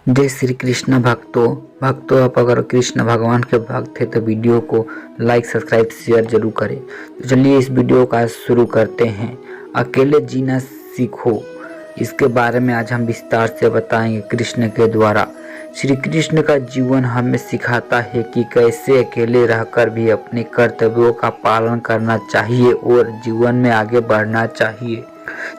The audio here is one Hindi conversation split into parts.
जय श्री कृष्ण भक्तों आप अगर कृष्ण भगवान के भक्त हैं तो वीडियो को लाइक सब्सक्राइब शेयर जरूर करें। तो चलिए इस वीडियो का शुरू करते हैं। अकेले जीना सीखो, इसके बारे में आज हम विस्तार से बताएंगे कृष्ण के द्वारा। श्री कृष्ण का जीवन हमें सिखाता है कि कैसे अकेले रहकर भी अपने कर्तव्यों का पालन करना चाहिए और जीवन में आगे बढ़ना चाहिए।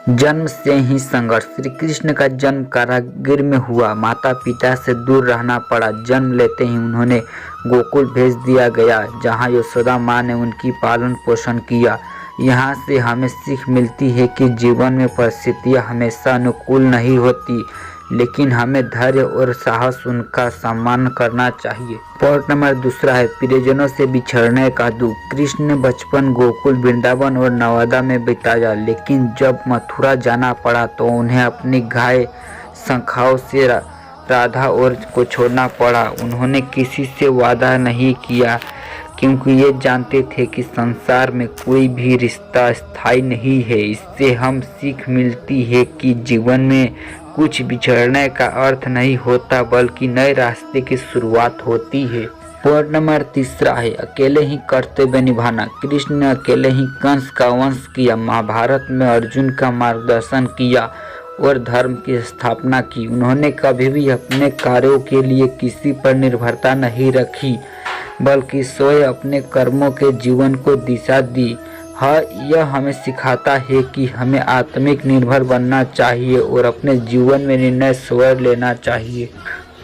जन्म से ही संघर्ष। श्री कृष्ण का जन्म कारागृह में हुआ, माता पिता से दूर रहना पड़ा। जन्म लेते ही उन्होंने गोकुल भेज दिया गया, जहाँ यशोदा माँ ने उनकी पालन पोषण किया। यहाँ से हमें सीख मिलती है कि जीवन में परिस्थितियाँ हमेशा अनुकूल नहीं होती, लेकिन हमें धैर्य और साहस उनका सम्मान करना चाहिए। पॉइंट नंबर 2 है प्रियजनों से बिछड़ने का दुख। कृष्ण ने बचपन गोकुल, वृंदावन और नवादा में बिताया, लेकिन जब मथुरा जाना पड़ा तो उन्हें अपनी गाय शंखाओं से राधा और को छोड़ना पड़ा। उन्होंने किसी से वादा नहीं किया, क्योंकि ये जानते थे कि संसार में कोई भी रिश्ता स्थायी नहीं है। इससे हम सीख मिलती है कि जीवन में कुछ बिछड़ने का अर्थ नहीं होता, बल्कि नए रास्ते की शुरुआत होती है। पॉइंट नंबर 3 है अकेले ही कर्तव्य निभाना। कृष्ण ने अकेले ही कंस का वंश किया, महाभारत में अर्जुन का मार्गदर्शन किया और धर्म की स्थापना की। उन्होंने कभी भी अपने कार्यों के लिए किसी पर निर्भरता नहीं रखी, बल्कि स्वयं अपने कर्मों के जीवन को दिशा दी। यह हमें सिखाता है कि हमें आत्मिक निर्भर बनना चाहिए और अपने जीवन में निर्णय स्वयं लेना चाहिए।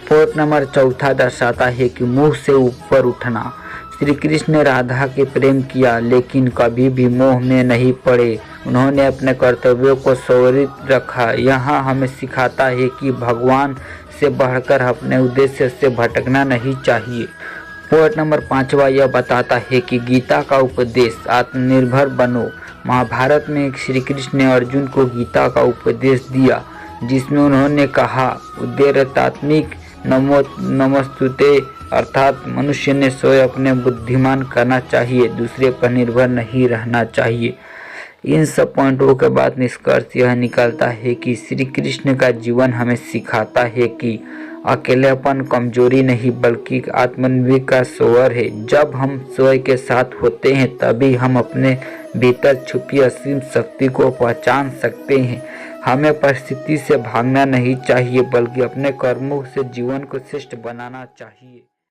पॉइंट नंबर 4 दर्शाता है कि मुंह से ऊपर उठना। श्री कृष्ण ने राधा के प्रेम किया, लेकिन कभी भी मोह में नहीं पड़े। उन्होंने अपने कर्तव्यों को संवरित रखा। यहाँ हमें सिखाता है कि भगवान से बढ़कर अपने उद्देश्य से भटकना नहीं चाहिए। पॉइंट नंबर 5 यह बताता है कि गीता का उपदेश आत्मनिर्भर बनो। महाभारत में श्री कृष्ण ने अर्जुन को गीता का उपदेश दिया, जिसमें उन्होंने कहा उद्यतात्मिक नमस्तुते, अर्थात मनुष्य ने स्वयं अपने बुद्धिमान करना चाहिए, दूसरे पर निर्भर नहीं रहना चाहिए। इन सब पॉइंटों के बाद निष्कर्ष यह निकलता है कि श्री कृष्ण का जीवन हमें सिखाता है कि अकेलेपन कमजोरी नहीं, बल्कि आत्मनिर्भर का स्वर है। जब हम स्वयं के साथ होते हैं तभी हम अपने भीतर छुपी असीम शक्ति को पहचान सकते हैं। हमें परिस्थिति से भागना नहीं चाहिए, बल्कि अपने कर्मों से जीवन को श्रेष्ठ बनाना चाहिए।